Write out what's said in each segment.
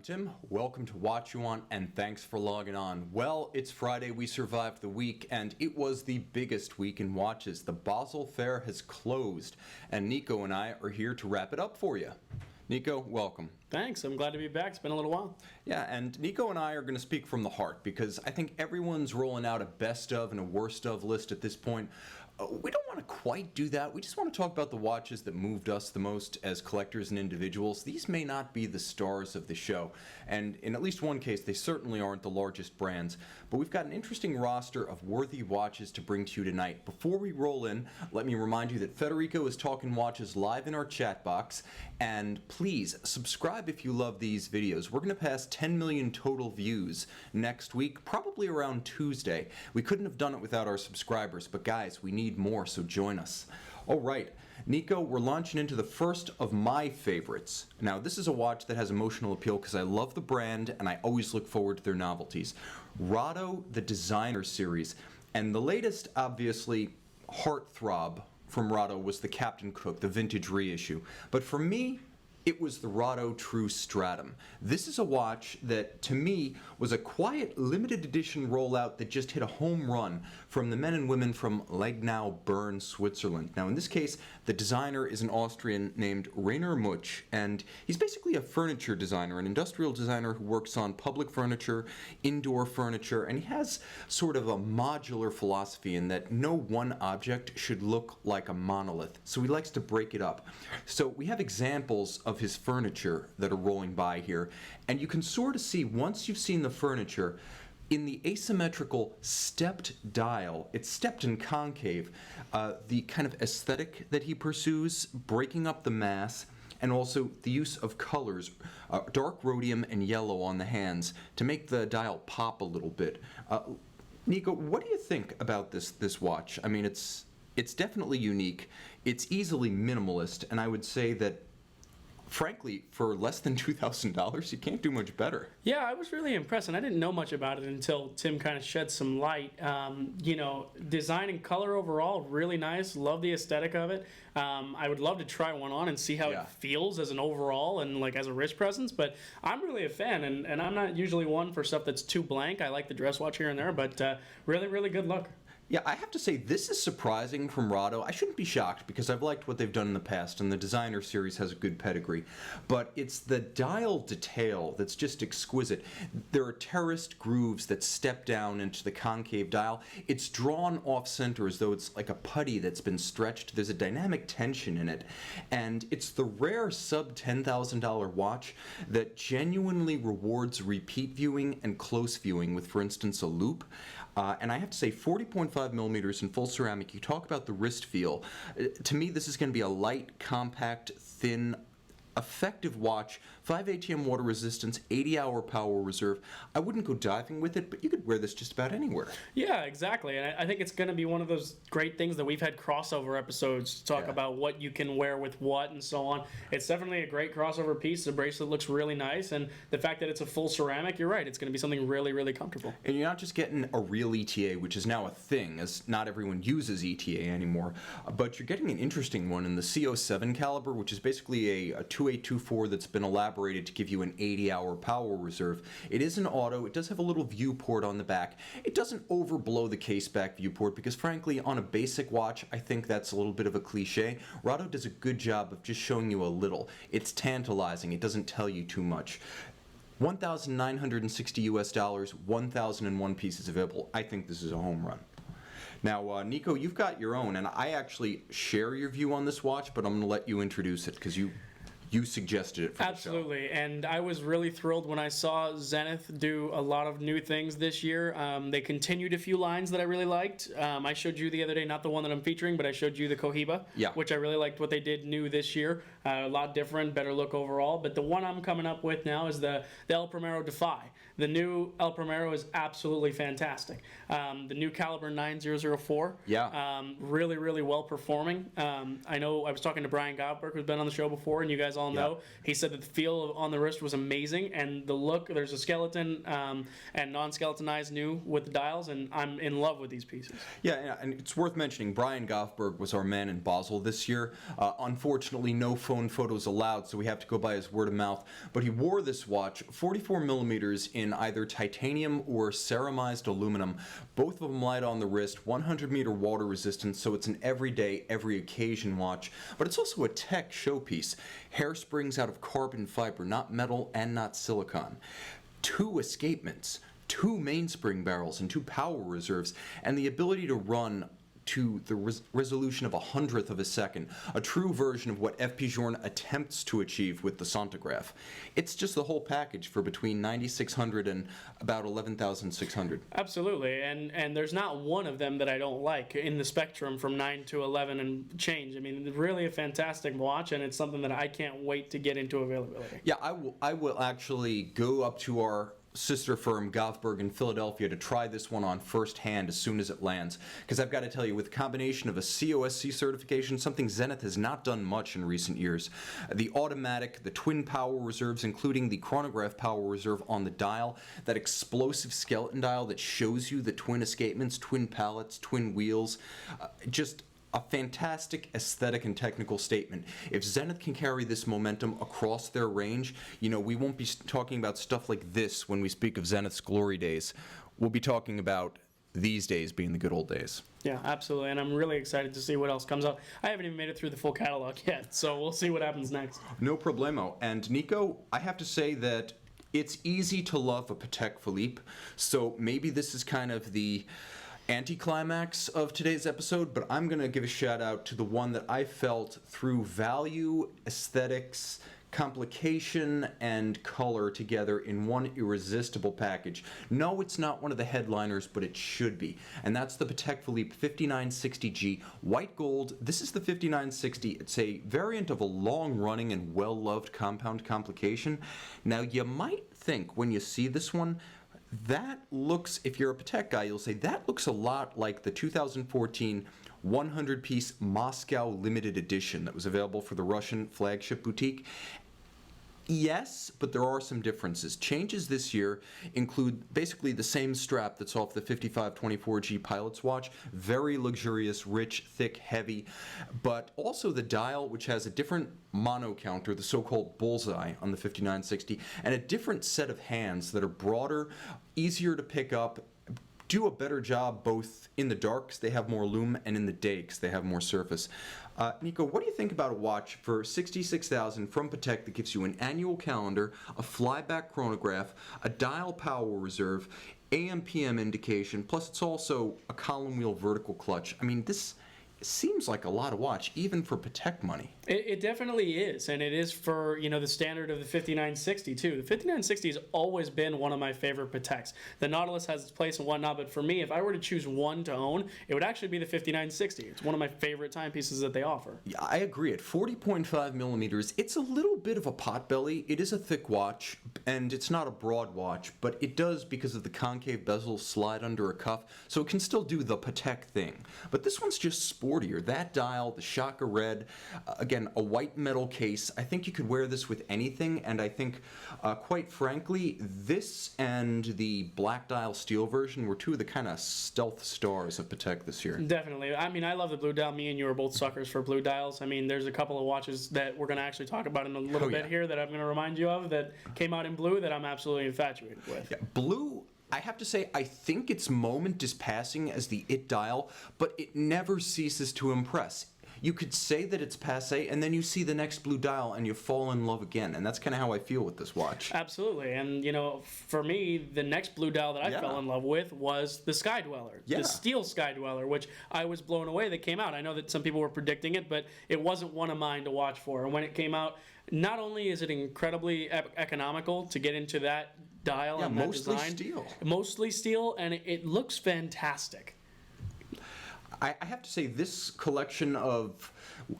Tim. Welcome to Watch You Want, and thanks for logging on. Well, it's Friday, we survived the week, and it was the biggest week in watches. The Basel Fair has closed, and Niko and I are here to wrap it up for you. Niko, welcome. Thanks. I'm glad to be back. It's been a little while. Yeah, and Niko and I are going to speak from the heart because I think everyone's rolling out a best of and a worst of list at this point. We don't want to quite do that. We just want to talk about the watches that moved us the most as collectors and individuals. These may not be the stars of the show, and in at least one case, they certainly aren't the largest brands. But we've got an interesting roster of worthy watches to bring to you tonight. Before we roll in, let me remind you that Federico is talking watches live in our chat box, and please subscribe if you love these videos. We're going to pass 10 million total views next week, probably around Tuesday. We couldn't have done it without our subscribers, but guys, we need more, so join us. All right, Niko, we're launching into the first of my favorites. Now, this is a watch that has emotional appeal because I love the brand and I always look forward to their novelties. Rado, the designer series, and the latest, obviously, heartthrob from Rado was the Captain Cook, the vintage reissue. But for me, it was the Rado True Stratum. This is a watch that, to me, was a quiet, limited edition rollout that just hit a home run from the men and women from Legnau, Bern, Switzerland. Now, in this case, the designer is an Austrian named Rainer Much, and he's basically a furniture designer, an industrial designer who works on public furniture, indoor furniture, and he has sort of a modular philosophy in that no one object should look like a monolith, so he likes to break it up. So we have examples of his furniture that are rolling by here, and you can sort of see, once you've seen the furniture, in the asymmetrical stepped dial, it's stepped and concave, the kind of aesthetic that he pursues, breaking up the mass, and also the use of colors, dark rhodium and yellow on the hands to make the dial pop a little bit. Niko, what do you think about this watch? I mean, it's definitely unique, it's easily minimalist, and I would say that frankly, for less than $2,000, you can't do much better. Yeah, I was really impressed, and I didn't know much about it until Tim kind of shed some light. Design and color overall, really nice. Love the aesthetic of it. I would love to try one on and see how it feels as an overall and like as a wrist presence, but I'm really a fan, and I'm not usually one for stuff that's too blank. I like the dress watch here and there, but really, really good look. Yeah, I have to say, this is surprising from Rado. I shouldn't be shocked because I've liked what they've done in the past, and the designer series has a good pedigree. But it's the dial detail that's just exquisite. There are terraced grooves that step down into the concave dial. It's drawn off-center as though it's like a putty that's been stretched. There's a dynamic tension in it. And it's the rare sub-$10,000 watch that genuinely rewards repeat viewing and close viewing with, for instance, a loop. And I have to say, 40.5 millimeters in full ceramic, you talk about the wrist feel. To me, this is going to be a light, compact, thin, effective watch, 5 ATM water resistance, 80-hour power reserve. I wouldn't go diving with it, but you could wear this just about anywhere. Yeah, exactly. And I think it's going to be one of those great things that we've had crossover episodes to talk about what you can wear with what and so on. It's definitely a great crossover piece. The bracelet looks really nice, and the fact that it's a full ceramic, you're right, it's going to be something really, really comfortable. And you're not just getting a real ETA, which is now a thing, as not everyone uses ETA anymore, but you're getting an interesting one in the CO7 caliber, which is basically a 2824 that's been elaborated to give you an 80-hour power reserve. It is an auto. It does have a little viewport on the back. It doesn't overblow the case back viewport because, frankly, on a basic watch, I think that's a little bit of a cliche. Rado does a good job of just showing you a little. It's tantalizing. It doesn't tell you too much. $1,960 US, 1,001 pieces available. I think this is a home run. Now, Niko, you've got your own, and I actually share your view on this watch, but I'm going to let you introduce it because you suggested it for Absolutely, the show. And I was really thrilled when I saw Zenith do a lot of new things this year. They continued a few lines that I really liked. I showed you the other day, not the one that I'm featuring, but I showed you the Cohiba, which I really liked what they did new this year. A lot different, better look overall. But the one I'm coming up with now is the El Primero Defy. The new El Primero is absolutely fantastic. The new caliber 9004, really, really well performing. I know I was talking to Brian Goldberg, who's been on the show before, and you guys all know. He said that the feel on the wrist was amazing, and the look, there's a skeleton and non-skeletonized new with the dials, and I'm in love with these pieces. Yeah, and it's worth mentioning, Brian Goldberg was our man in Basel this year. Unfortunately, no phone photos allowed, so we have to go by his word of mouth. But he wore this watch, 44 millimeters in either titanium or ceramized aluminum. Both of them light on the wrist, 100-meter water resistance, so it's an everyday, every occasion watch. But it's also a tech showpiece. Hairsprings out of carbon fiber, not metal and not silicon. 2 escapements, 2 mainspring barrels, and 2 power reserves, and the ability to run to the resolution of 100th of a second, a true version of what FP Journe attempts to achieve with the Sontograph. It's just the whole package for between 9,600 and about 11,600. Absolutely, and there's not one of them that I don't like in the spectrum from 9 to 11 and change. I mean, really a fantastic watch, and it's something that I can't wait to get into availability. Yeah, I will actually go up to our sister firm, Gothberg in Philadelphia, to try this one on firsthand as soon as it lands. Because I've got to tell you, with a combination of a COSC certification, something Zenith has not done much in recent years, the automatic, the twin power reserves, including the chronograph power reserve on the dial, that explosive skeleton dial that shows you the twin escapements, twin pallets, twin wheels, just a fantastic aesthetic and technical statement. If Zenith can carry this momentum across their range, we won't be talking about stuff like this when we speak of Zenith's glory days. We'll be talking about these days being the good old days. Yeah, absolutely, and I'm really excited to see what else comes out. I haven't even made it through the full catalog yet, so we'll see what happens next. No problemo. And Niko, I have to say that it's easy to love a Patek Philippe, so maybe this is kind of the anticlimax of today's episode, but I'm going to give a shout out to the one that I felt through value, aesthetics, complication, and color together in one irresistible package. No, it's not one of the headliners, but it should be. And that's the Patek Philippe 5960G white gold. This is the 5960. It's a variant of a long-running and well-loved compound complication. Now, you might think when you see this one, that looks, if you're a Patek guy, you'll say, that looks a lot like the 2014 100-piece Moscow limited edition that was available for the Russian flagship boutique. Yes, but there are some differences. Changes this year include basically the same strap that's off the 5524G Pilot's watch. Very luxurious, rich, thick, heavy. But also the dial, which has a different mono counter, the so-called bullseye on the 5960, and a different set of hands that are broader, easier to pick up, do a better job both in the darks, they have more lume, and in the day, because they have more surface. Niko, what do you think about a watch for $66,000 from Patek that gives you an annual calendar, a flyback chronograph, a dial power reserve, AM/PM indication, plus it's also a column wheel vertical clutch? I mean, this seems like a lot of watch, even for Patek money. It definitely is, and it is for the standard of the 5960 too. The 5960 has always been one of my favorite Pateks. The Nautilus has its place and whatnot, but for me, if I were to choose one to own, it would actually be the 5960. It's one of my favorite timepieces that they offer. Yeah, I agree. At 40.5 millimeters, it's a little bit of a potbelly. It is a thick watch, and it's not a broad watch, but it does, because of the concave bezel, slide under a cuff, so it can still do the Patek thing. But this one's just sportier. That dial, the Shaka Red, again, a white metal case. I think you could wear this with anything, and I think, quite frankly, this and the black dial steel version were two of the kind of stealth stars of Patek this year. Definitely. I mean, I love the blue dial. Me and you are both suckers for blue dials. I mean, there's a couple of watches that we're going to actually talk about in a little bit here that I'm going to remind you of that came out in blue that I'm absolutely infatuated with. Yeah, blue, I have to say, I think its moment is passing as the it dial, but it never ceases to impress. You could say that it's passé, and then you see the next blue dial, and you fall in love again. And that's kind of how I feel with this watch. Absolutely. And, for me, the next blue dial that I fell in love with was the Sky Dweller, the Steel Sky Dweller, which I was blown away that came out. I know that some people were predicting it, but it wasn't one of mine to watch for. And when it came out, not only is it incredibly economical to get into that dial and that design. Mostly steel. Mostly steel, and it looks fantastic. I have to say, this collection of,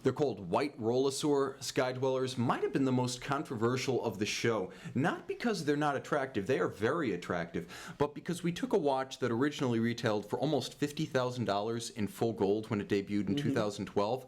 they're called White Rollosaur Sky Dwellers, might have been the most controversial of the show. Not because they're not attractive, they are very attractive, but because we took a watch that originally retailed for almost $50,000 in full gold when it debuted in 2012,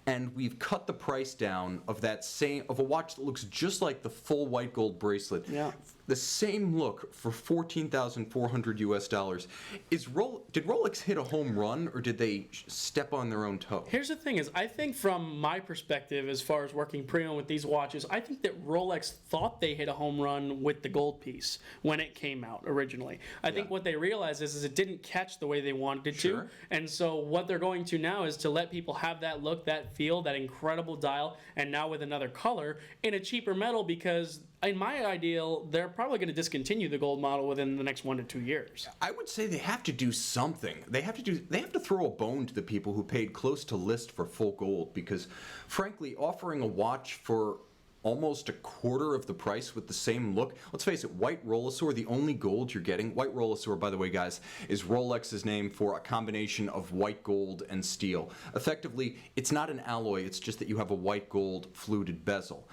and we've cut the price down of of a watch that looks just like the full white gold bracelet. Yeah. The same look for $14,400 US. Did Rolex hit a home run, or did they step on their own toe? Here's the thing: I think from my perspective, as far as working pre-owned with these watches, I think that Rolex thought they hit a home run with the gold piece when it came out originally. I think what they realized is it didn't catch the way they wanted it to, and so what they're going to now is to let people have that look, that feel, that incredible dial, and now with another color in a cheaper metal, because in my ideal, they're probably going to discontinue the gold model within the next 1 to 2 years. I would say they have to do something. They have to throw a bone to the people who paid close to list for full gold, because frankly, offering a watch for almost a quarter of the price with the same look. Let's face it, White Rollosaur, the only gold you're getting. White Rollosaur, by the way, guys, is Rolex's name for a combination of white gold and steel. Effectively, it's not an alloy, it's just that you have a white gold fluted bezel.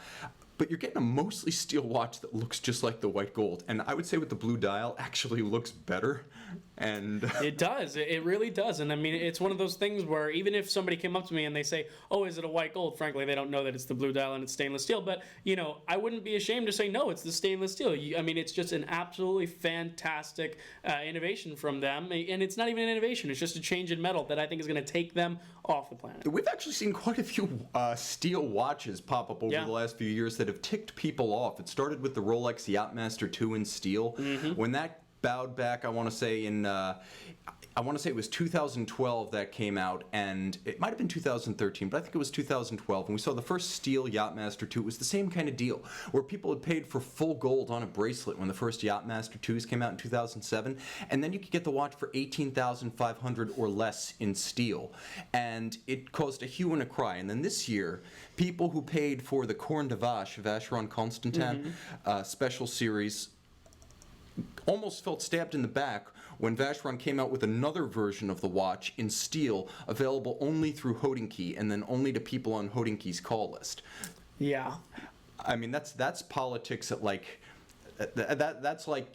But you're getting a mostly steel watch that looks just like the white gold. And I would say with the blue dial, actually looks better. And it does. It really does. And I mean, it's one of those things where even if somebody came up to me and they say, oh, is it a white gold? Frankly, they don't know that it's the blue dial and it's stainless steel. But, I wouldn't be ashamed to say, no, it's the stainless steel. I mean, it's just an absolutely fantastic innovation from them. And it's not even an innovation. It's just a change in metal that I think is going to take them off the planet. We've actually seen quite a few steel watches pop up over the last few years that have ticked people off. It started with the Rolex Yachtmaster 2 in steel. When that bowed back, I want to say it was 2012 that came out, and it might have been 2013, but I think it was 2012, and we saw the first steel Yachtmaster 2. It was the same kind of deal, where people had paid for full gold on a bracelet when the first Yachtmaster 2s came out in 2007, and then you could get the watch for $18,500 or less in steel, and it caused a hue and a cry. And then this year, people who paid for the Corne de Vache, Vacheron Constantin special series, almost felt stabbed in the back when Vacheron came out with another version of the watch in steel, available only through Hodinkee and then only to people on Hodinkee's call list. Yeah. I mean, that's politics at that's like,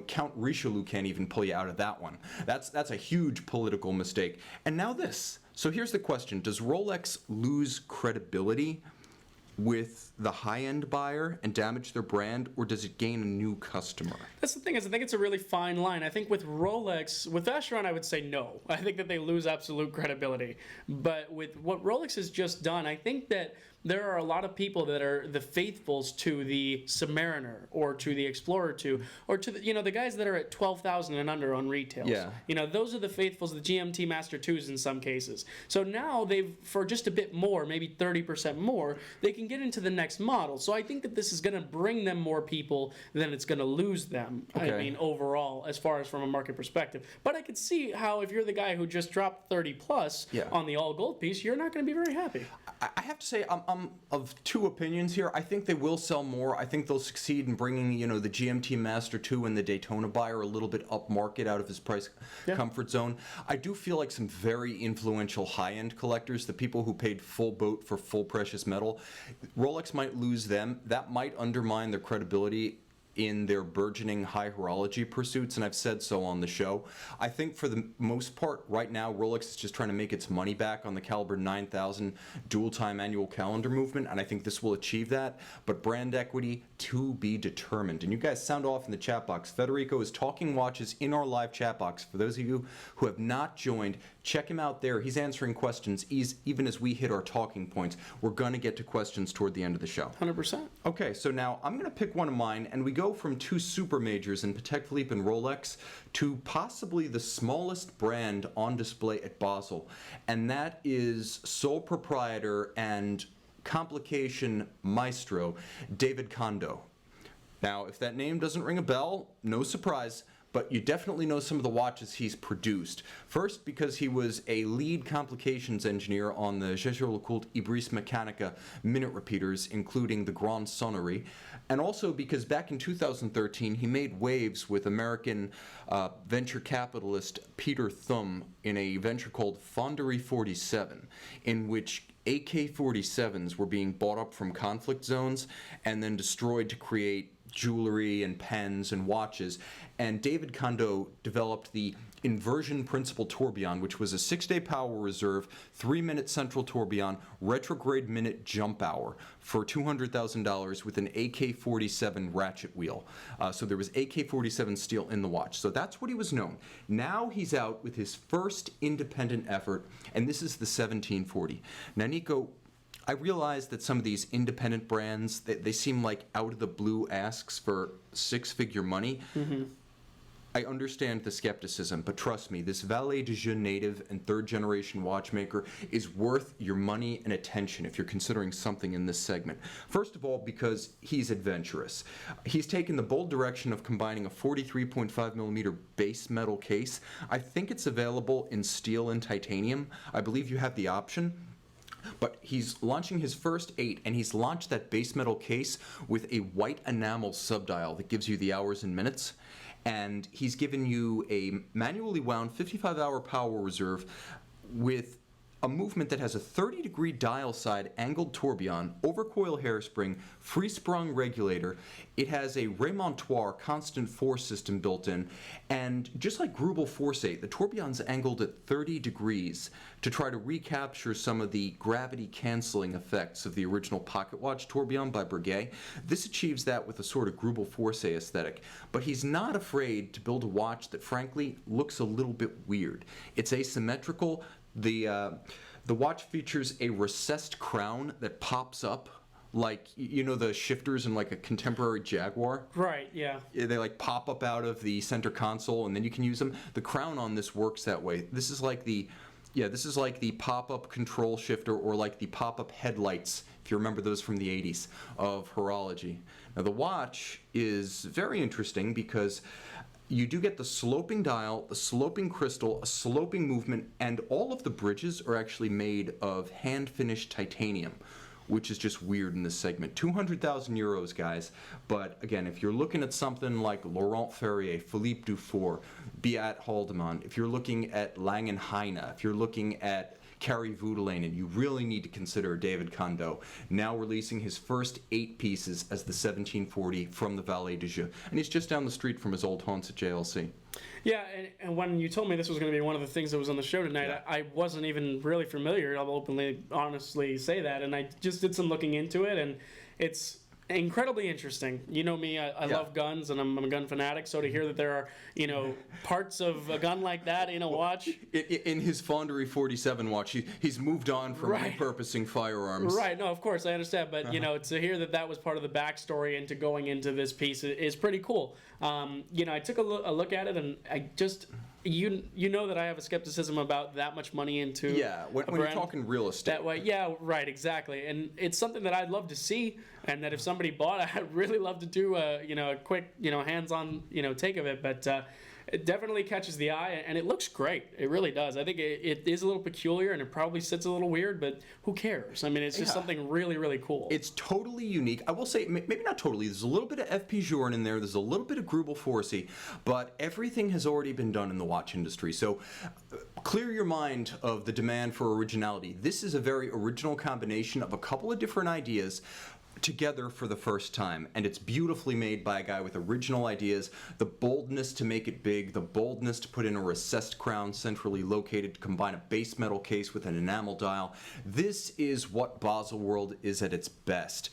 Count Richelieu can't even pull you out of that one. That's a huge political mistake. And now this. So here's the question. Does Rolex lose credibility with the high-end buyer and damage their brand, or does it gain a new customer? That's the thing, is I think it's a really fine line. I think with Rolex, with Vacheron, I would say no. I think that they lose absolute credibility. But with what Rolex has just done, I think that there are a lot of people that are the faithfuls to the Submariner or to the Explorer 2 or to the, the guys that are at 12,000 and under on retails. Yeah. Those are the faithfuls, the GMT Master 2s in some cases. So now for just a bit more, maybe 30% more, they can get into the next model. So I think that this is going to bring them more people than it's going to lose them. Okay. I mean, overall, as far as from a market perspective. But I could see how if you're the guy who just dropped 30 plus on the all gold piece, you're not going to be very happy. I have to say, I'm of two opinions here. I think they will sell more. I think they'll succeed in bringing, the GMT Master 2 and the Daytona buyer a little bit up market out of his price comfort zone. I do feel like some very influential high-end collectors, the people who paid full boat for full precious metal, Rolex might lose them. That might undermine their credibility in their burgeoning high horology pursuits, and I've said so on the show. I think for the most part, right now, Rolex is just trying to make its money back on the caliber 9000 dual-time annual calendar movement, and I think this will achieve that, but brand equity to be determined. And you guys sound off in the chat box. Federico is talking watches in our live chat box. For those of you who have not joined, check him out there. He's answering questions even as we hit our talking points. We're going to get to questions toward the end of the show. 100%. Okay, so now I'm going to pick one of mine, and we go from two super majors in Patek Philippe and Rolex to possibly the smallest brand on display at Basel, and that is sole proprietor and complication maestro David Kondo. Now, if that name doesn't ring a bell, no surprise, but you definitely know some of the watches he's produced. First, because he was a lead complications engineer on the Jaeger-LeCoultre Ibris Mechanica minute repeaters, including the Grand Sonnerie, and also because back in 2013 he made waves with American venture capitalist Peter Thum in a venture called Fonderie 47, in which AK-47s were being bought up from conflict zones and then destroyed to create jewelry and pens and watches. And David Kondo developed the inversion principal tourbillon, which was a 6-day power reserve, 3-minute central tourbillon, retrograde minute jump hour for $200,000 with an AK-47 ratchet wheel. So there was AK-47 steel in the watch. So that's what he was known. Now he's out with his first independent effort, and this is the 1740. Now, Niko, I realize that some of these independent brands, they seem like out-of-the-blue asks for six-figure money. Mm-hmm. I understand the skepticism, but trust me, this Valet de Jeu native and third-generation watchmaker is worth your money and attention if you're considering something in this segment. First of all, because he's adventurous. He's taken the bold direction of combining a 43.5mm base metal case. I think it's available in steel and titanium. I believe you have the option. But he's launching his first 8, and he's launched that base metal case with a white enamel subdial that gives you the hours and minutes. And he's given you a manually wound 55-hour power reserve with a movement that has a 30-degree dial side angled tourbillon, overcoil hairspring, free-sprung regulator. It has a remontoir constant force system built in, and just like Grubel Force 8, the tourbillon's angled at 30 degrees to try to recapture some of the gravity-canceling effects of the original pocket watch tourbillon by Breguet. This achieves that with a sort of Grubel Force aesthetic, but he's not afraid to build a watch that frankly looks a little bit weird. It's asymmetrical. The watch features a recessed crown that pops up, like, you know, the shifters in like a contemporary Jaguar? Right, yeah. They like pop up out of the center console and then you can use them. The crown on this works that way. This is like the pop-up control shifter, or like the pop-up headlights, if you remember those from the 80s, of horology. Now the watch is very interesting because you do get the sloping dial, the sloping crystal, a sloping movement, and all of the bridges are actually made of hand-finished titanium, which is just weird in this segment. 200,000 euros, guys. But again, if you're looking at something like Laurent Ferrier, Philippe Dufour, Beat Haldeman, if you're looking at Lange & Heine, if you're looking at Kari Voutilainen, you really need to consider David Kondo, now releasing his first 8 pieces as the 1740 from the Valet de Jeu. And he's just down the street from his old haunts at JLC. Yeah, and when you told me this was going to be one of the things that was on the show tonight, yeah. I wasn't even really familiar. I'll honestly say that. And I just did some looking into it, and it's incredibly interesting. You know me, I love guns, and I'm a gun fanatic, so to hear that there are, you know, parts of a gun like that in a watch. In his Fonderie 47 watch, he's moved on from repurposing firearms. Right, no, of course, I understand, but, you know, to hear that was part of the backstory into going into this piece is pretty cool. You know, I took a look at it, and I just... You know that I have a skepticism about that much money into when you're talking real estate. That way, yeah, right, exactly. And it's something that I'd love to see, and that if somebody bought it, I'd really love to do a quick, hands-on, take of it. But it definitely catches the eye, and it looks great. It really does. I think it is a little peculiar, and it probably sits a little weird, but who cares? I mean, it's just something really, really cool. It's totally unique. I will say, maybe not totally. There's a little bit of FP Journe in there. There's a little bit of Grubel Forsey, but everything has already been done in the watch industry. So clear your mind of the demand for originality. This is a very original combination of a couple of different ideas together for the first time, and it's beautifully made by a guy with original ideas, the boldness to make it big, the boldness to put in a recessed crown centrally located to combine a base metal case with an enamel dial. This is what Baselworld is at its best.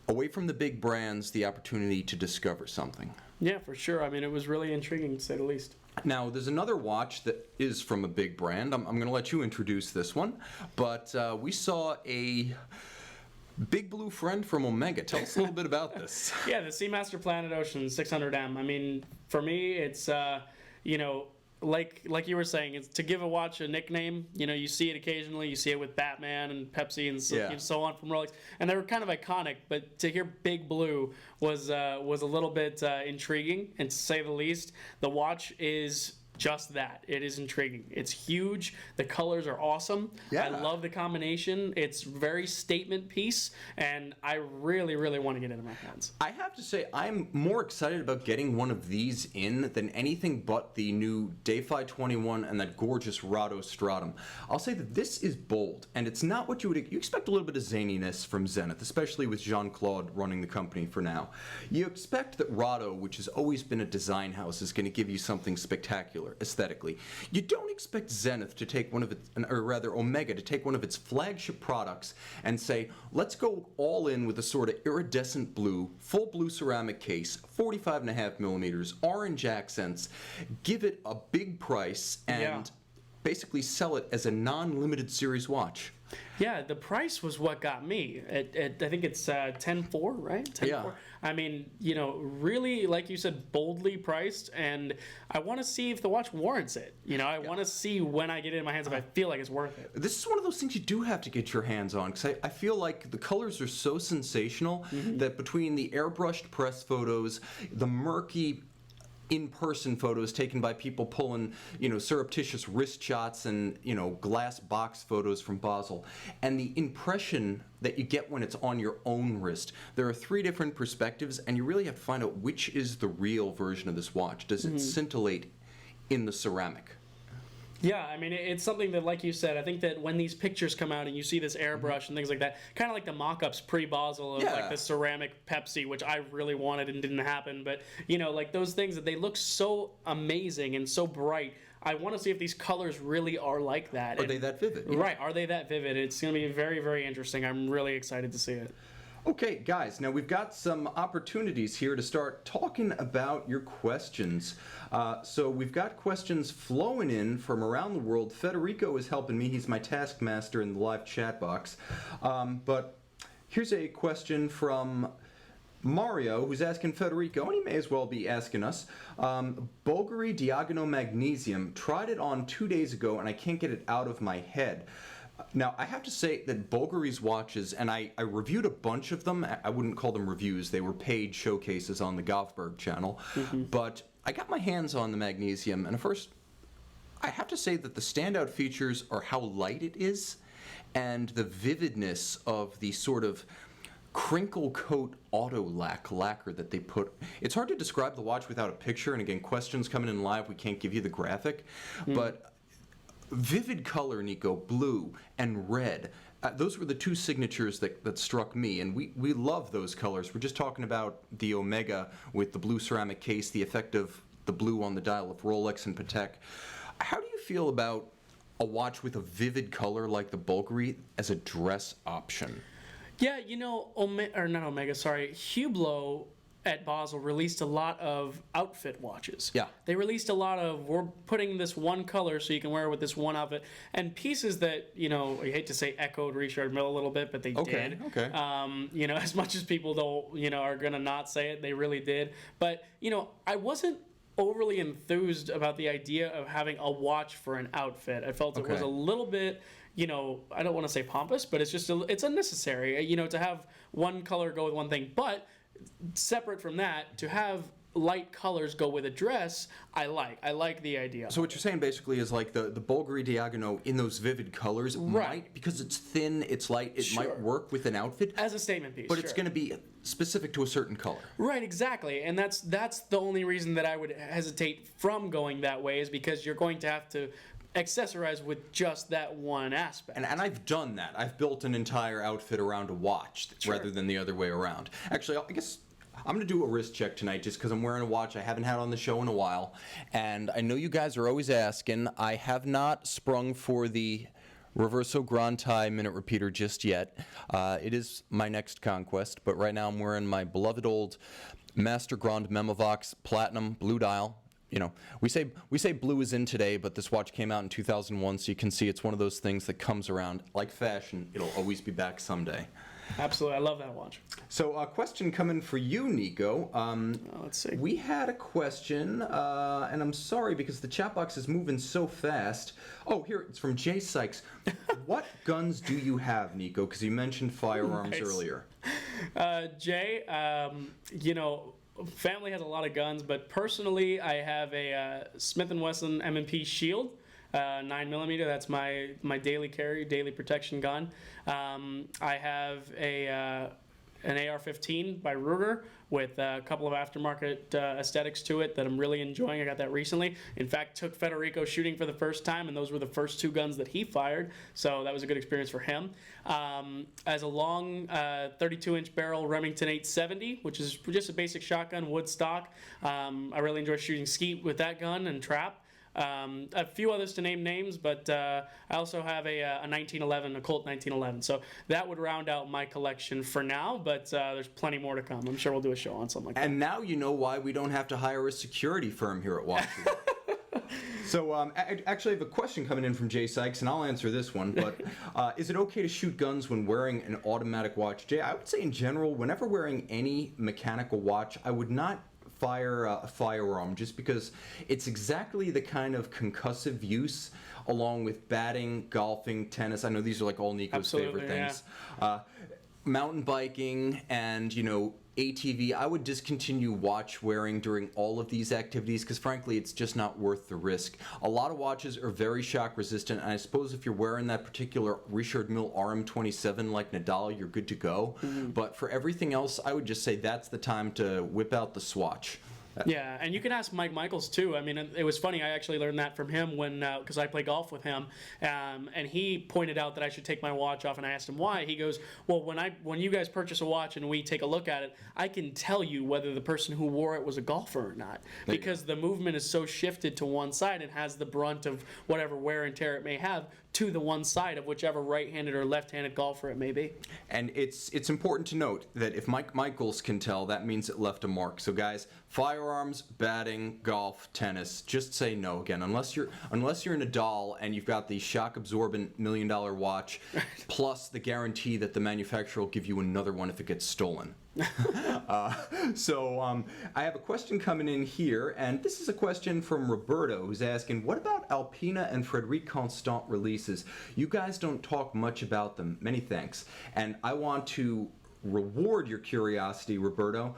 Away from the big brands, the opportunity to discover something. Yeah, for sure. I mean, it was really intriguing, to say the least. Now, there's another watch that is from a big brand. I'm going to let you introduce this one, but we saw a big blue friend from Omega. Tell us a little bit about this. Yeah, the Seamaster Planet Ocean 600M. I mean, for me, it's, like you were saying, it's to give a watch a nickname. You see it occasionally. You see it with Batman and Pepsi and so on from Rolex, and they were kind of iconic. But to hear Big Blue was a little bit intriguing, and to say the least. The watch is just that. It is intriguing. It's huge. The colors are awesome. Yeah. I love the combination. It's very statement piece, and I really, really want to get it in my hands. I have to say, I'm more excited about getting one of these in than anything but the new Dayfi 21 and that gorgeous Rado Stratum. I'll say that this is bold, and it's not what you would... You expect a little bit of zaniness from Zenith, especially with Jean-Claude running the company for now. You expect that Rado, which has always been a design house, is going to give you something spectacular aesthetically. You don't expect Zenith to take one of its, or rather Omega, to take one of its flagship products and say, let's go all in with a sort of iridescent blue, full blue ceramic case, 45.5 millimeters, orange accents, give it a big price, and basically sell it as a non-limited series watch. Yeah, the price was what got me. I think it's 10.4, right? 10.4. Yeah. I mean, really, like you said, boldly priced, and I want to see if the watch warrants it. I want to see when I get it in my hands if I feel like it's worth it. This is one of those things you do have to get your hands on, because I feel like the colors are so sensational that between the airbrushed press photos, the murky in-person photos taken by people pulling, surreptitious wrist shots and, glass box photos from Basel, and the impression that you get when it's on your own wrist. There are 3 different perspectives, and you really have to find out which is the real version of this watch. Does it scintillate in the ceramic? Yeah, I mean, it's something that, like you said, I think that when these pictures come out and you see this airbrush and things like that, kind of like the mock-ups pre-Basel of like the ceramic Pepsi, which I really wanted and didn't happen, but, like those things that they look so amazing and so bright. I want to see if these colors really are like that. Are they that vivid? Right, are they that vivid? It's going to be very, very interesting. I'm really excited to see it. Okay, guys, now we've got some opportunities here to start talking about your questions. So we've got questions flowing in from around the world. Federico is helping me. He's my taskmaster in the live chat box. But here's a question from Mario, who's asking Federico, and he may as well be asking us. Bulgari Diagono Magnesium, tried it on 2 days ago, and I can't get it out of my head. Now, I have to say that Bulgari's watches, and I reviewed a bunch of them. I wouldn't call them reviews. They were paid showcases on the Goffberg channel. But I got my hands on the Magnesium, and at first, I have to say that the standout features are how light it is and the vividness of the sort of crinkle coat auto lacquer that they put. It's hard to describe the watch without a picture, and again, questions coming in live, we can't give you the graphic. But vivid color, Niko, blue and red. Those were the 2 signatures that struck me, and we love those colors. We're just talking about the Omega with the blue ceramic case, the effect of the blue on the dial of Rolex and Patek. How do you feel about a watch with a vivid color like the Bulgari as a dress option? Yeah, Hublot at Basel released a lot of outfit watches. Yeah. They released a lot of, we're putting this one color so you can wear it with this one outfit, and pieces that, I hate to say echoed Richard Mille a little bit, but they did. Okay. As much as people don't, are going to not say it, they really did. But, I wasn't overly enthused about the idea of having a watch for an outfit. I felt it was a little bit... I don't want to say pompous, but it's just it's unnecessary, to have one color go with one thing. But separate from that, to have light colors go with a dress, I like the idea. So what you're saying basically is like the Bulgari Diagono in those vivid colors might, because it's thin, it's light, it might work with an outfit. As a statement piece, but it's going to be specific to a certain color. Right, exactly. And that's the only reason that I would hesitate from going that way, is because you're going to have to accessorize with just that one aspect. And I've done that. I've built an entire outfit around a watch rather than the other way around. Actually, I guess I'm going to do a wrist check tonight just because I'm wearing a watch I haven't had on the show in a while. And I know you guys are always asking. I have not sprung for the Reverso Grand Tie minute repeater just yet. It is my next conquest, but right now I'm wearing my beloved old Master Grand Memovox Platinum blue dial. We say blue is in today, but this watch came out in 2001, so you can see it's one of those things that comes around like fashion. It'll always be back someday. Absolutely, I love that watch. So a question coming for you, Niko. Let's see. We had a question, and I'm sorry because the chat box is moving so fast. Oh, here, it's from Jay Sykes. What guns do you have, Niko? Because you mentioned firearms Nice. earlier. Jay, family has a lot of guns, but personally, I have a Smith & Wesson M&P Shield, 9mm. That's my daily carry, daily protection gun. I have an AR-15 by Ruger with a couple of aftermarket aesthetics to it that I'm really enjoying. I got that recently. In fact, took Federico shooting for the first time, and those were the first 2 guns that he fired, so that was a good experience for him. As a long 32-inch barrel Remington 870, which is just a basic shotgun, wood stock. I really enjoy shooting skeet with that gun and trap. A few others to name names, but I also have a 1911, a Colt 1911. So that would round out my collection for now, but there's plenty more to come. I'm sure we'll do a show on something like that. And now you know why we don't have to hire a security firm here at Washington. So I actually have a question coming in from Jay Sykes, and I'll answer this one. But is it okay to shoot guns when wearing an automatic watch? Jay, I would say in general, whenever wearing any mechanical watch, I would not fire a firearm, just because it's exactly the kind of concussive use, along with batting, golfing, tennis. I know these are like all Niko's favorite things. Yeah. Mountain biking and, ATV. I would discontinue watch wearing during all of these activities because frankly it's just not worth the risk. A lot of watches are very shock resistant, and I suppose if you're wearing that particular Richard Mille RM27 like Nadal, you're good to go. Mm-hmm. But for everything else, I would just say that's the time to whip out the Swatch. Yeah, and you can ask Mike Michaels too. I mean, it was funny. I actually learned that from him when, because I play golf with him, and he pointed out that I should take my watch off, and I asked him why. He goes, "Well, when you guys purchase a watch and we take a look at it, I can tell you whether the person who wore it was a golfer or not, because the movement is so shifted to one side and has the brunt of whatever wear and tear it may have to the one side of whichever right-handed or left-handed golfer it may be." And it's important to note that if Mike Michaels can tell, that means it left a mark. So guys, firearms, batting, golf, tennis, just say no again. Unless you're Nadal and you've got the shock-absorbent $1 million watch, plus the guarantee that the manufacturer will give you another one if it gets stolen. So I have a question coming in here, and this is a question from Roberto, who's asking, what about Alpina and Frederic Constant releases? You guys don't talk much about them. Many thanks. And I want to reward your curiosity, Roberto,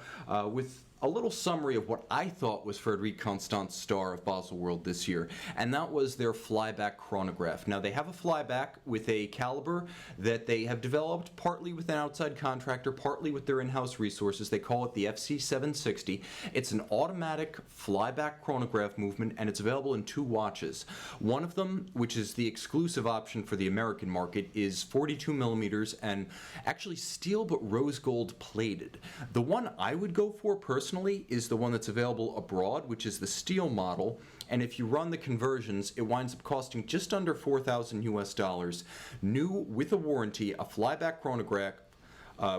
with a little summary of what I thought was Frederic Constant's star of Baselworld this year, and that was their flyback chronograph. Now, they have a flyback with a caliber that they have developed partly with an outside contractor, partly with their in-house resources. They call it the FC760. It's an automatic flyback chronograph movement, and it's available in 2 watches. One of them, which is the exclusive option for the American market, is 42 millimeters and actually steel but rose gold plated. The one I would go for personally is the one that's available abroad, which is the steel model, and if you run the conversions, it winds up costing just under $4,000 US, new with a warranty, a flyback chronograph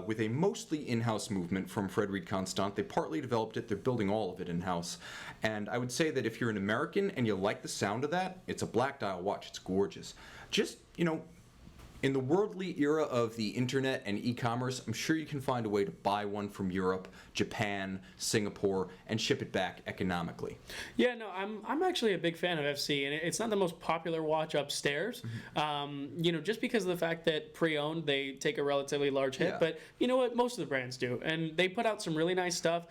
with a mostly in-house movement from Frederic Constant. They partly developed it, they're building all of it in-house. And I would say that if you're an American and you like the sound of that, it's a black dial watch, it's gorgeous. Just, in the worldly era of the internet and e-commerce, I'm sure you can find a way to buy one from Europe, Japan, Singapore, and ship it back economically. Yeah, no, I'm actually a big fan of FC, and it's not the most popular watch upstairs. Mm-hmm. Just because of the fact that pre-owned, they take a relatively large hit. Yeah. But you know what? Most of the brands do, and they put out some really nice stuff,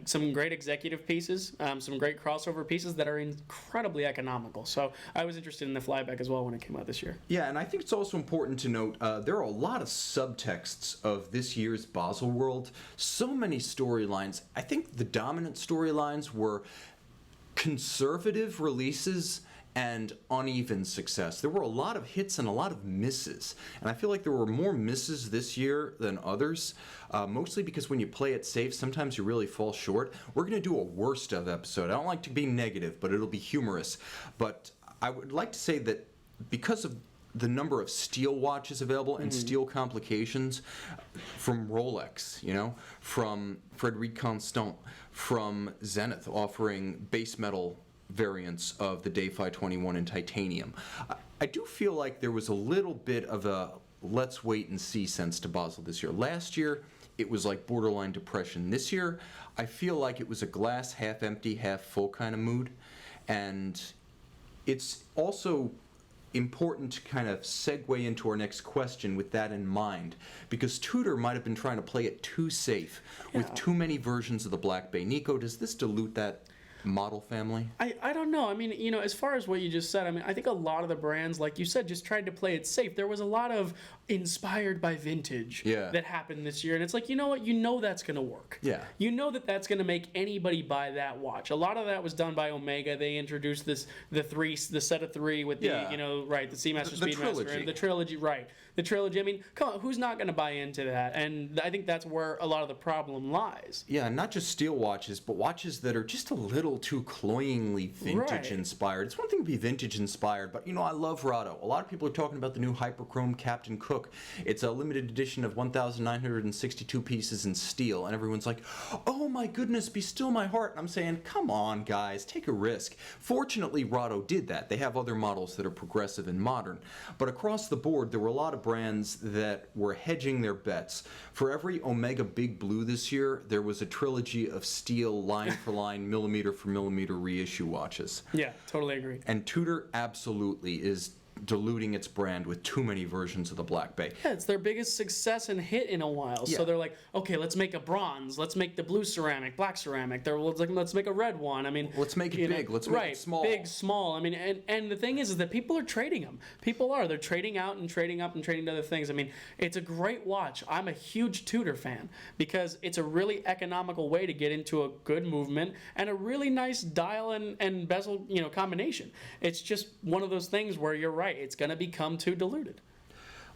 some great executive pieces, some great crossover pieces that are incredibly economical. So I was interested in the flyback as well when it came out this year. Yeah, and I think it's also important to note there are a lot of subtexts of this year's Baselworld. So many storylines. I think the dominant storylines were conservative releases and uneven success. There were a lot of hits and a lot of misses. And I feel like there were more misses this year than others, mostly because when you play it safe, sometimes you really fall short. We're going to do a worst of episode. I don't like to be negative, but it'll be humorous. But I would like to say that because of the number of steel watches available and steel complications from Rolex, from Frederic Constant, from Zenith offering base metal variants of the Day 521 in titanium. I do feel like there was a little bit of a let's wait and see sense to Basel this year. Last year, it was like borderline depression. This year, I feel like it was a glass half empty, half full kind of mood. And it's also important to kind of segue into our next question with that in mind, because Tudor might have been trying to play it too safe with too many versions of the Black Bay. Niko, does this dilute that model family? I don't know. I mean, as far as what you just said, I mean, I think a lot of the brands, like you said, just tried to play it safe. There was a lot of inspired by vintage that happened this year, and it's like, you know what? You know that's going to work. Yeah. You know that's going to make anybody buy that watch. A lot of that was done by Omega. They introduced the set of three with the the Seamaster, Speedmaster, and the trilogy, right? The trilogy. I mean, come on, who's not going to buy into that? And I think that's where a lot of the problem lies. Yeah, not just steel watches, but watches that are just a little too cloyingly vintage inspired. It's one thing to be vintage inspired, but I love Rado. A lot of people are talking about the new Hyperchrome Captain Cook. It's a limited edition of 1,962 pieces in steel, and everyone's like, oh my goodness, be still my heart. And I'm saying, come on, guys, take a risk. Fortunately, Rado did that. They have other models that are progressive and modern. But across the board, there were a lot of brands that were hedging their bets. For every Omega Big Blue this year, there was a trilogy of steel, line for line, millimeter for millimeter reissue watches. Yeah, totally agree. And Tudor absolutely is diluting its brand with too many versions of the Black Bay. Yeah, it's their biggest success and hit in a while. Yeah. So they're like, okay, let's make a bronze. Let's make the blue ceramic, black ceramic. They're like, let's make a red one. I mean, let's make it big. Let's make it small. Big, small. I mean, and the thing is that people are trading them. People are. They're trading out and trading up and trading to other things. I mean, it's a great watch. I'm a huge Tudor fan because it's a really economical way to get into a good movement and a really nice dial and bezel, combination. It's just one of those things where you're right. It's going to become too diluted.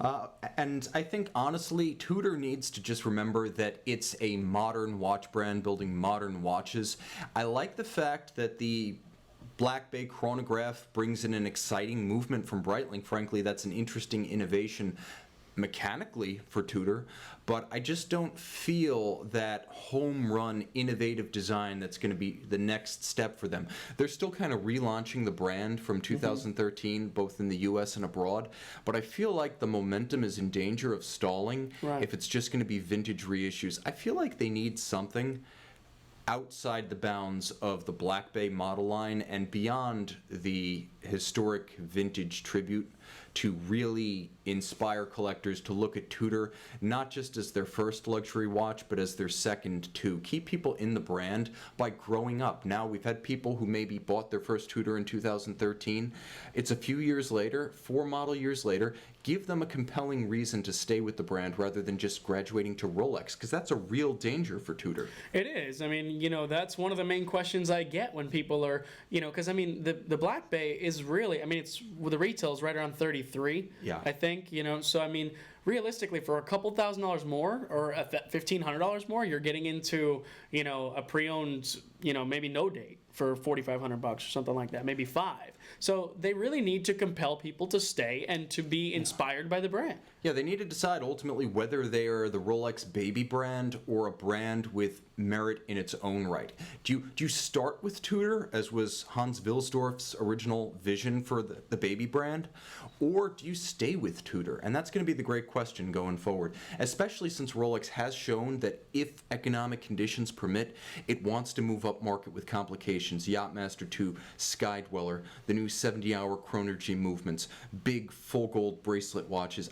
And I think, honestly, Tudor needs to just remember that it's a modern watch brand building modern watches. I like the fact that the Black Bay chronograph brings in an exciting movement from Breitling. Frankly, that's an interesting innovation mechanically for Tudor, but I just don't feel that home run innovative design that's going to be the next step for them. They're still kind of relaunching the brand from 2013, both in the US and abroad, but I feel like the momentum is in danger of stalling if it's just going to be vintage reissues. I feel like they need something outside the bounds of the Black Bay model line and beyond the historic vintage tribute to really inspire collectors to look at Tudor not just as their first luxury watch, but as their second too. Keep people in the brand by growing up. Now, we've had people who maybe bought their first Tudor in 2013. It's a few years later, 4 model years later. Give them a compelling reason to stay with the brand rather than just graduating to Rolex, because that's a real danger for Tudor. It is. I mean, that's one of the main questions I get when people are, because I mean, the Black Bay is really, I mean, the retail is right around 33, I think, so I mean, realistically, for a couple $1,000s more or $1,500 more, you're getting into, a pre-owned, maybe no date for $4,500 or something like that, maybe $5,000. So they really need to compel people to stay and to be inspired by the brand. Yeah, they need to decide ultimately whether they are the Rolex baby brand or a brand with merit in its own right. Do you start with Tudor, as was Hans Wilsdorf's original vision for the baby brand, or do you stay with Tudor? And that's going to be the great question going forward, especially since Rolex has shown that if economic conditions permit, it wants to move up market with complications. Yachtmaster 2, Skydweller, the new 70-hour Chronergy movements, big full gold bracelet watches.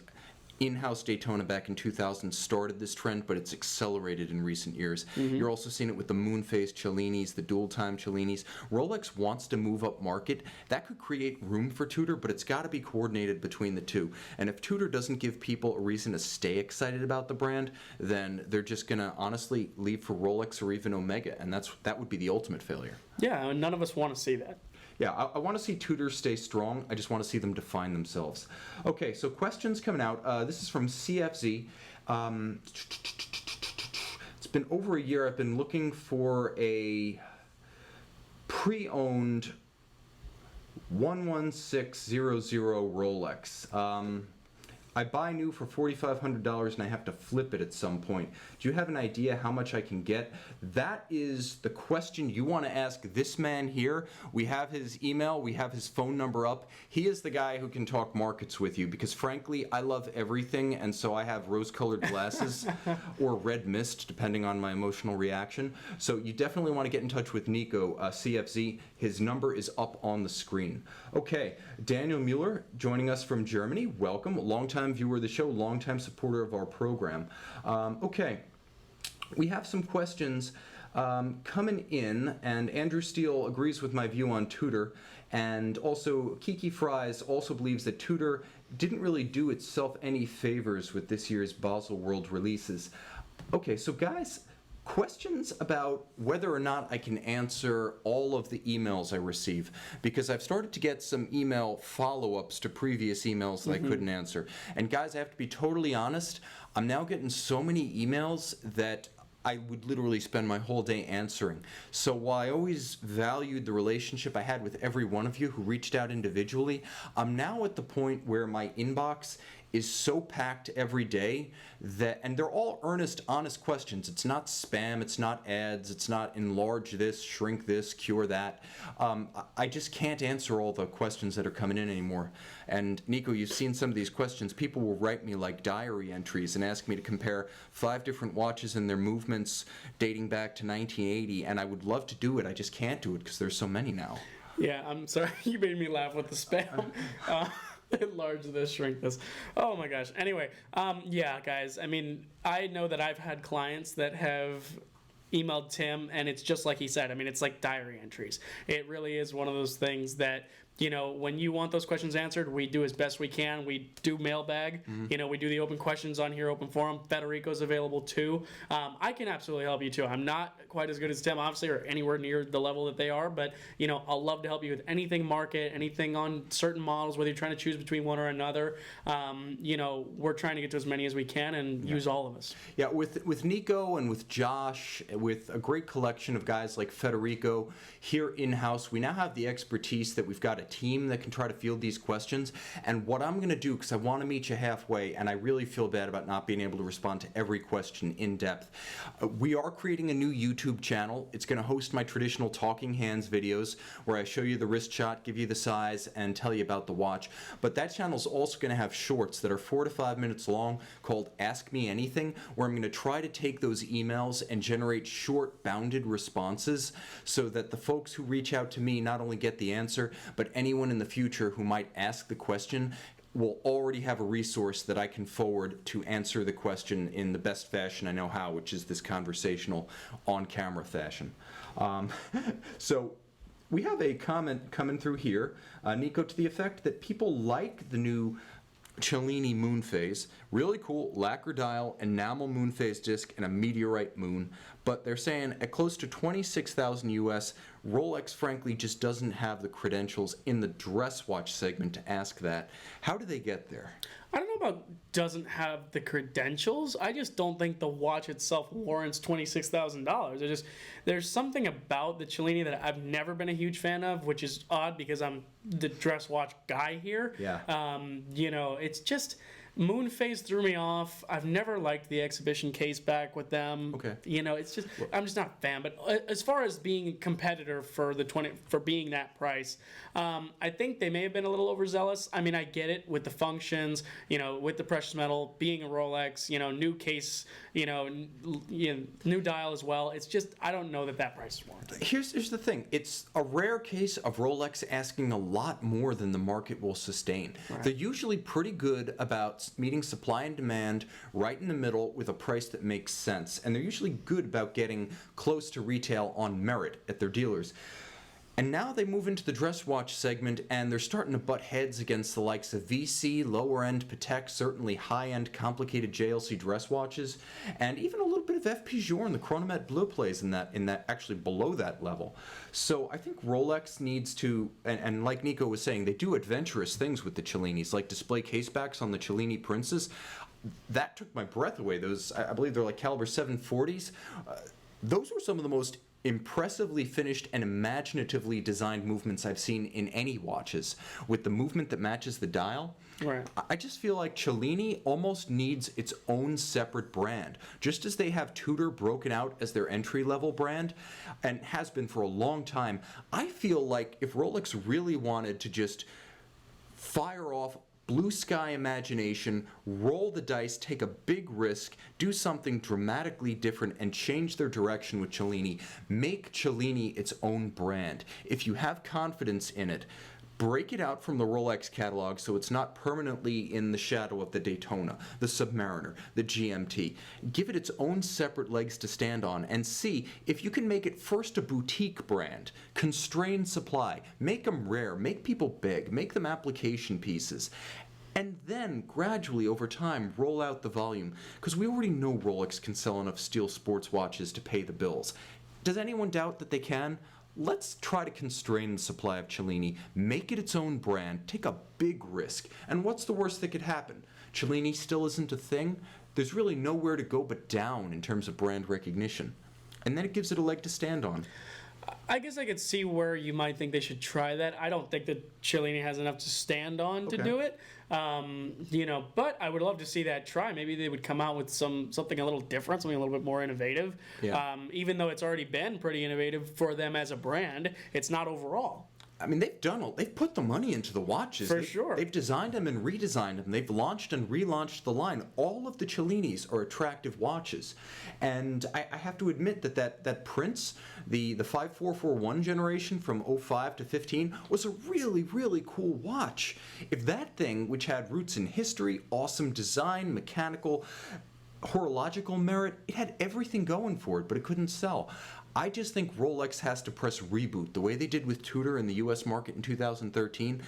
In-house Daytona back in 2000 started this trend, but it's accelerated in recent years. You're also seeing it with the moon-phase Cellinis, the dual-time Cellinis. Rolex wants to move up market. That could create room for Tudor, but it's got to be coordinated between the two. And if Tudor doesn't give people a reason to stay excited about the brand, then they're just going to honestly leave for Rolex or even Omega, and that would be the ultimate failure. Yeah, and none of us want to see that. Yeah, I want to see Tudor stay strong. I just want to see them define themselves. Okay, so questions coming out. This is from CFZ. It's been over a year. I've been looking for a pre-owned 11600 Rolex. I buy new for $4,500 and I have to flip it at some point. Do you have an idea how much I can get? That is the question you want to ask this man here. We have his email, we have his phone number up. He is the guy who can talk markets with you because frankly, I love everything, and so I have rose-colored glasses or red mist depending on my emotional reaction. So you definitely want to get in touch with Niko, CFZ. His number is up on the screen. Okay, Daniel Mueller joining us from Germany. Welcome, longtime viewer of the show, longtime supporter of our program. Okay, we have some questions coming in, and Andrew Steele agrees with my view on Tudor, and also Kiki Fries also believes that Tudor didn't really do itself any favors with this year's Baselworld releases. Okay, so guys, questions about whether or not I can answer all of the emails I receive, because I've started to get some email follow-ups to previous emails that I couldn't answer. And guys, I have to be totally honest, I'm now getting so many emails that I would literally spend my whole day answering. So while I always valued the relationship I had with every one of you who reached out individually, I'm now at the point where my inbox is so packed every day that, and they're all earnest, honest questions. It's not spam, it's not ads, it's not enlarge this, shrink this, cure that. I just can't answer all the questions that are coming in anymore. And Niko, you've seen some of these questions. People will write me like diary entries and ask me to compare 5 different watches and their movements dating back to 1980, and I would love to do it. I just can't do it because there's so many now. Yeah, I'm sorry. You made me laugh with the spam. Enlarge this, shrink this. Oh my gosh. Anyway, yeah, guys. I mean, I know that I've had clients that have emailed Tim, and it's just like he said. I mean, it's like diary entries. It really is one of those things that, you know, when you want those questions answered, we do as best we can. We do mailbag. You know, we do the open questions on here, open forum. Federico's available too. I can absolutely help you too. I'm not quite as good as Tim, obviously, or anywhere near the level that they are, but, you know, I'll love to help you with anything market, anything on certain models, whether you're trying to choose between one or another. You know, we're trying to get to as many as we can and use all of us. Yeah, with Niko and with Josh, with a great collection of guys like Federico here in-house, we now have the expertise that we've got a team that can try to field these questions. And what I'm going to do, because I want to meet you halfway, and I really feel bad about not being able to respond to every question in depth, we are creating a new YouTube channel. It's going to host my traditional talking hands videos where I show you the wrist shot, give you the size, and tell you about the watch. But that channel is also going to have shorts that are 4 to 5 minutes long called Ask Me Anything, where I'm going to try to take those emails and generate short, bounded responses so that the folks who reach out to me not only get the answer, but anyone in the future who might ask the question will already have a resource that I can forward to answer the question in the best fashion I know how, which is this conversational, on-camera fashion. So we have a comment coming through here, Niko, to the effect that people like the new Cellini moon phase, really cool lacquer dial, enamel moon phase disc, and a meteorite moon. But they're saying at close to 26,000 US, Rolex frankly just doesn't have the credentials in the dress watch segment to ask that. How do they get there? I don't know about doesn't have the credentials. I just don't think the watch itself warrants $26,000. There's something about the Cellini that I've never been a huge fan of, which is odd because I'm the dress watch guy here. Yeah. You know, it's just moon phase threw me off. I've never liked the exhibition case back with them. Okay. You know, it's just I'm just not a fan. But as far as being a competitor for for being that price, I think they may have been a little overzealous. I mean, I get it with the functions, you know, with the precious metal being a Rolex, you know, new case, you know, new dial as well. It's just I don't know that price is warranted. Here's the thing. It's a rare case of Rolex asking a lot more than the market will sustain. Right. They're usually pretty good about meeting supply and demand right in the middle with a price that makes sense. And they're usually good about getting close to retail on merit at their dealers. And now they move into the dress watch segment, and they're starting to butt heads against the likes of VC, lower-end Patek, certainly high-end complicated JLC dress watches, and even a little bit of FP Journe, the Chronomet Bleu plays in that actually below that level. So I think Rolex needs to, and like Niko was saying, they do adventurous things with the Cellinis, like display casebacks on the Cellini Princes. That took my breath away. Those, I believe they're like caliber 740s. Those were some of the most impressively finished and imaginatively designed movements I've seen in any watches, with the movement that matches the dial. Right. I just feel like Cellini almost needs its own separate brand. Just as they have Tudor broken out as their entry-level brand, and has been for a long time, I feel like if Rolex really wanted to just fire off blue sky imagination, roll the dice, take a big risk, do something dramatically different, and change their direction with Cellini, make Cellini its own brand. If you have confidence in it, break it out from the Rolex catalog so it's not permanently in the shadow of the Daytona, the Submariner, the GMT. Give it its own separate legs to stand on and see if you can make it first a boutique brand, constrain supply, make them rare, make people big, make them application pieces, and then gradually over time roll out the volume, because we already know Rolex can sell enough steel sports watches to pay the bills. Does anyone doubt that they can? Let's try to constrain the supply of Cellini, make it its own brand, take a big risk. And what's the worst that could happen? Cellini still isn't a thing? There's really nowhere to go but down in terms of brand recognition. And then it gives it a leg to stand on. I guess I could see where you might think they should try that. I don't think that Cellini has enough to stand on to do it. But I would love to see that try. Maybe they would come out with something a little different, something a little bit more innovative. Yeah. Even though it's already been pretty innovative for them as a brand, it's not overall. I mean, they've put the money into the watches. Sure. They've designed them and redesigned them. They've launched and relaunched the line. All of the Cellinis are attractive watches. And I have to admit that Prince, the 5441 generation from 05 to 15, was a really, really cool watch. If that thing, which had roots in history, awesome design, mechanical, horological merit, it had everything going for it, but it couldn't sell. I just think Rolex has to press reboot, the way they did with Tudor in the US market in 2013.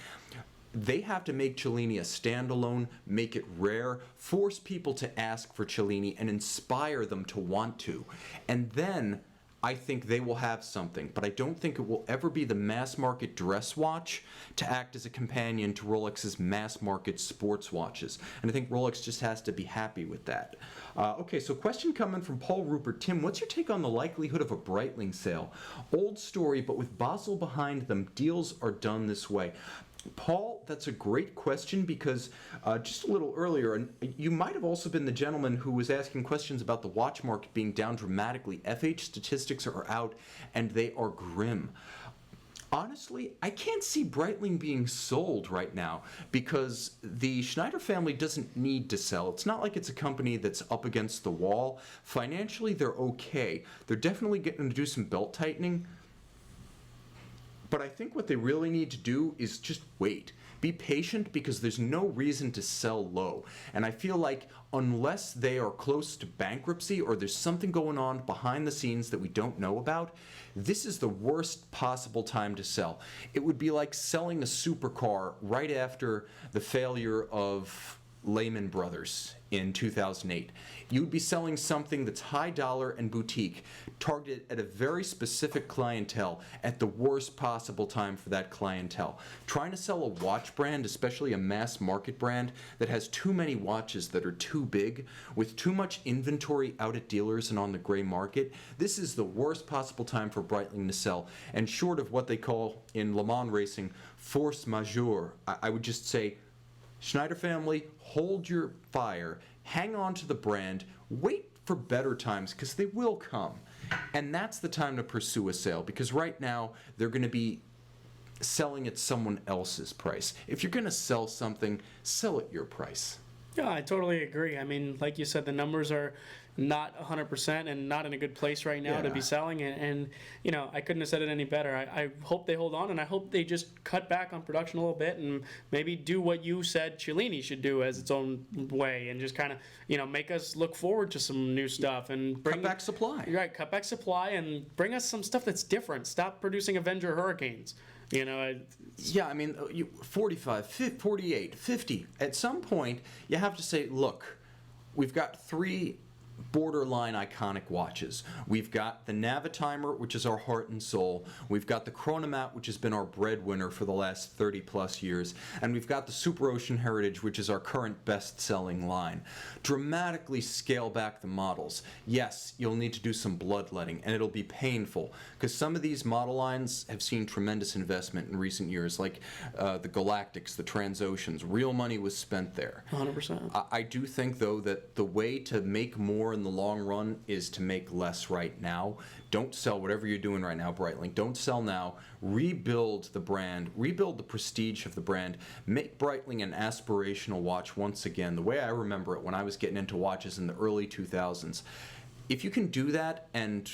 They have to make Cellini a standalone, make it rare, force people to ask for Cellini, and inspire them to want to. And then I think they will have something, but I don't think it will ever be the mass market dress watch to act as a companion to Rolex's mass market sports watches. And I think Rolex just has to be happy with that. Okay, so question coming from Paul Rupert. Tim, what's your take on the likelihood of a Breitling sale? Old story, but with Basel behind them, deals are done this way. Paul, that's a great question, because just a little earlier, and you might have also been the gentleman who was asking questions about the watch market being down dramatically. FH statistics are out, and they are grim. Honestly, I can't see Breitling being sold right now, because the Schneider family doesn't need to sell. It's not like it's a company that's up against the wall. Financially, they're okay. They're definitely getting to do some belt tightening. But I think what they really need to do is just wait. Be patient, because there's no reason to sell low. And I feel like unless they are close to bankruptcy or there's something going on behind the scenes that we don't know about, this is the worst possible time to sell. It would be like selling a supercar right after the failure of Lehman Brothers in 2008. You'd be selling something that's high dollar and boutique, targeted at a very specific clientele at the worst possible time for that clientele. Trying to sell a watch brand, especially a mass market brand, that has too many watches that are too big, with too much inventory out at dealers and on the gray market, this is the worst possible time for Breitling to sell. And short of what they call in Le Mans racing force majeure, I would just say, Schneider family, hold your fire, hang on to the brand, wait for better times, because they will come. And that's the time to pursue a sale, because right now they're going to be selling at someone else's price. If you're going to sell something, sell at your price. Yeah, I totally agree. I mean, like you said, the numbers are not 100% and not in a good place right now to be selling. And I couldn't have said it any better. I hope they hold on, and I hope they just cut back on production a little bit and maybe do what you said Cellini should do as its own way, and just kind of, make us look forward to some new stuff and bring cut back supply. Right, cut back supply and bring us some stuff that's different. Stop producing Avenger Hurricanes. Yeah, I mean, 45, 48, 50. At some point, you have to say, look, we've got 3 borderline iconic watches. We've got the Navitimer, which is our heart and soul. We've got the Chronomat, which has been our breadwinner for the last 30 plus years. And we've got the Super Ocean Heritage, which is our current best-selling line. Dramatically scale back the models. Yes, you'll need to do some bloodletting, and it'll be painful, because some of these model lines have seen tremendous investment in recent years, like the Galactics, the Transoceans. Real money was spent there. 100%. I do think, though, that the way to make more in the long run is to make less right now. Don't sell whatever you're doing right now, Breitling. Don't sell now. Rebuild the brand. Rebuild the prestige of the brand. Make Breitling an aspirational watch once again, the way I remember it when I was getting into watches in the early 2000s. If you can do that, and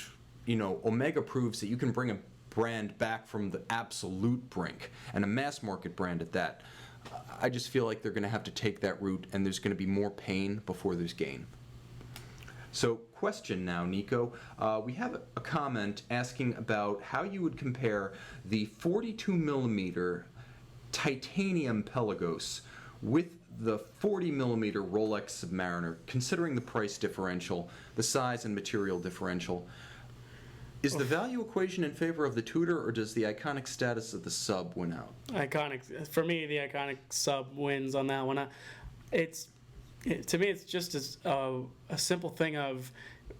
Omega proves that you can bring a brand back from the absolute brink, and a mass market brand at that, I just feel like they're going to have to take that route, and there's going to be more pain before there's gain. So, question now, Niko. We have a comment asking about how you would compare the 42mm titanium Pelagos with the 40mm Rolex Submariner, considering the price differential, the size and material differential. Is the value equation in favor of the Tudor, or does the iconic status of the sub win out? Iconic. For me, the iconic sub wins on that one. To me, it's just a simple thing of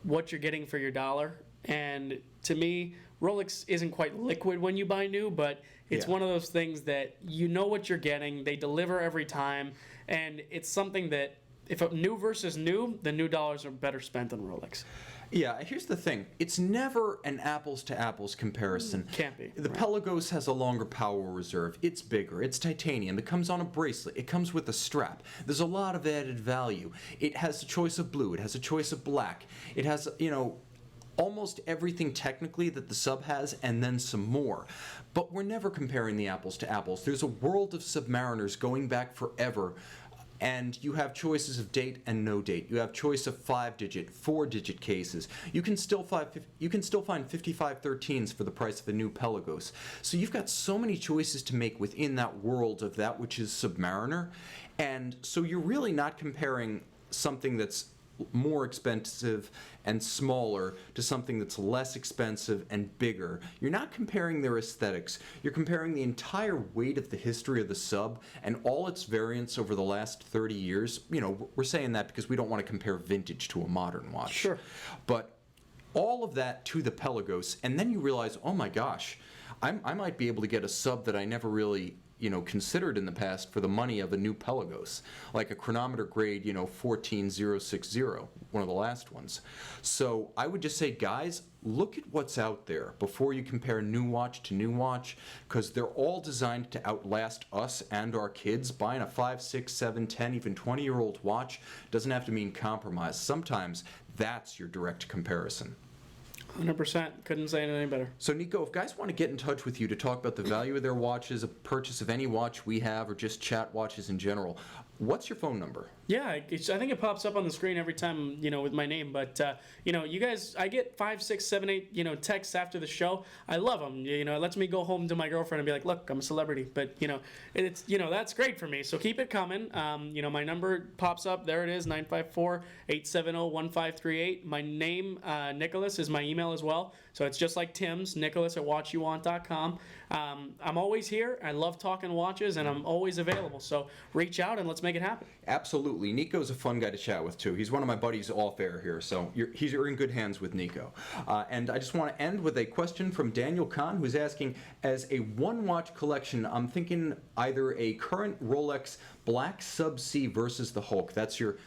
what you're getting for your dollar. And to me, Rolex isn't quite liquid when you buy new, but it's one of those things that you know what you're getting. They deliver every time. And it's something that, if a new versus new, the new dollars are better spent on Rolex. Yeah, here's the thing. It's never an apples-to-apples comparison. Can't be. The Pelagos has a longer power reserve. It's bigger. It's titanium. It comes on a bracelet. It comes with a strap. There's a lot of added value. It has a choice of blue. It has a choice of black. It has, almost everything technically that the sub has, and then some more. But we're never comparing the apples to apples. There's a world of Submariners going back forever. And you have choices of date and no date. You have choice of 5-digit, 4-digit cases. You can still find 5513s for the price of a new Pelagos. So you've got so many choices to make within that world of that which is Submariner. And so you're really not comparing something that's more expensive and smaller to something that's less expensive and bigger. You're not comparing their aesthetics. You're comparing the entire weight of the history of the sub and all its variants over the last 30 years. We're saying that because we don't want to compare vintage to a modern watch. Sure. But all of that to the Pelagos, and then you realize, oh my gosh, I might be able to get a sub that I never really considered in the past for the money of a new Pelagos, like a chronometer grade, 14060, one of the last ones. So I would just say, guys, look at what's out there before you compare new watch to new watch, because they're all designed to outlast us and our kids. Buying a 5, 6, 7, 10, even 20-year-old watch doesn't have to mean compromise. Sometimes that's your direct comparison. 100%. Couldn't say it any better. So, Niko, if guys want to get in touch with you to talk about the value of their watches, a purchase of any watch we have, or just chat watches in general, what's your phone number? Yeah, I think it pops up on the screen every time, with my name. But, you guys, I get 5, 6, 7, 8, texts after the show. I love them. It lets me go home to my girlfriend and be like, look, I'm a celebrity. But, it's, that's great for me. So keep it coming. My number pops up. There it is, 954-870-1538. My name, Nicholas, is my email as well. So it's just like Tim's, Nicholas@watchyouwant.com. I'm always here. I love talking watches, and I'm always available. So reach out and let's make it happen. Absolutely. Niko's a fun guy to chat with, too. He's one of my buddies off air here, so you're in good hands with Niko. And I just want to end with a question from Daniel Kahn, who's asking, as a one-watch collection, I'm thinking either a current Rolex Black Sub-C versus the Hulk. That's your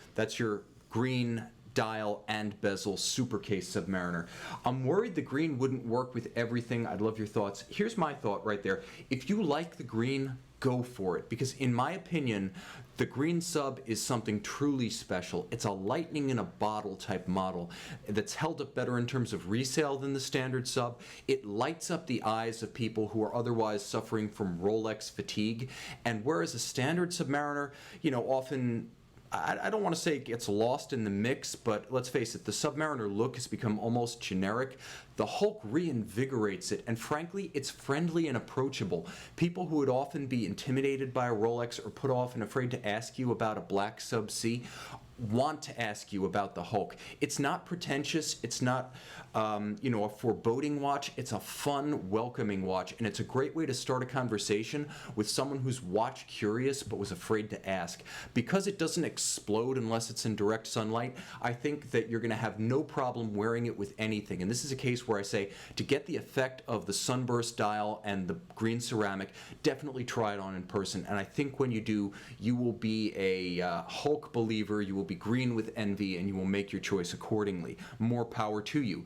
green dial and bezel super case Submariner. I'm worried the green wouldn't work with everything. I'd love your thoughts. Here's my thought right there. If you like the green, go for it, because in my opinion, the green sub is something truly special. It's a lightning in a bottle type model that's held up better in terms of resale than the standard sub. It lights up the eyes of people who are otherwise suffering from Rolex fatigue. And whereas a standard Submariner, often, I don't want to say it gets lost in the mix, but let's face it, the Submariner look has become almost generic. The Hulk reinvigorates it, and frankly, it's friendly and approachable. People who would often be intimidated by a Rolex or put off and afraid to ask you about a Black Sub-C want to ask you about the Hulk. It's not pretentious. It's not, a foreboding watch. It's a fun, welcoming watch, and it's a great way to start a conversation with someone who's watch curious but was afraid to ask. Because it doesn't explode unless it's in direct sunlight, I think that you're going to have no problem wearing it with anything. And this is a case where I say, to get the effect of the sunburst dial and the green ceramic, definitely try it on in person. And I think when you do, you will be a Hulk believer. You will be green with envy, and you will make your choice accordingly. More power to you.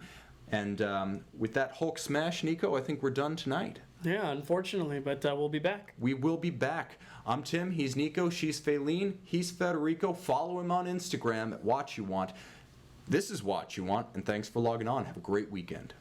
And with that Hulk smash, Niko, I think we're done tonight. Yeah, unfortunately, but we'll be back. We will be back. I'm Tim, he's Niko, she's Faylene, he's Federico. Follow him on Instagram at Watch You Want. This is Watch You Want, and thanks for logging on. Have a great weekend.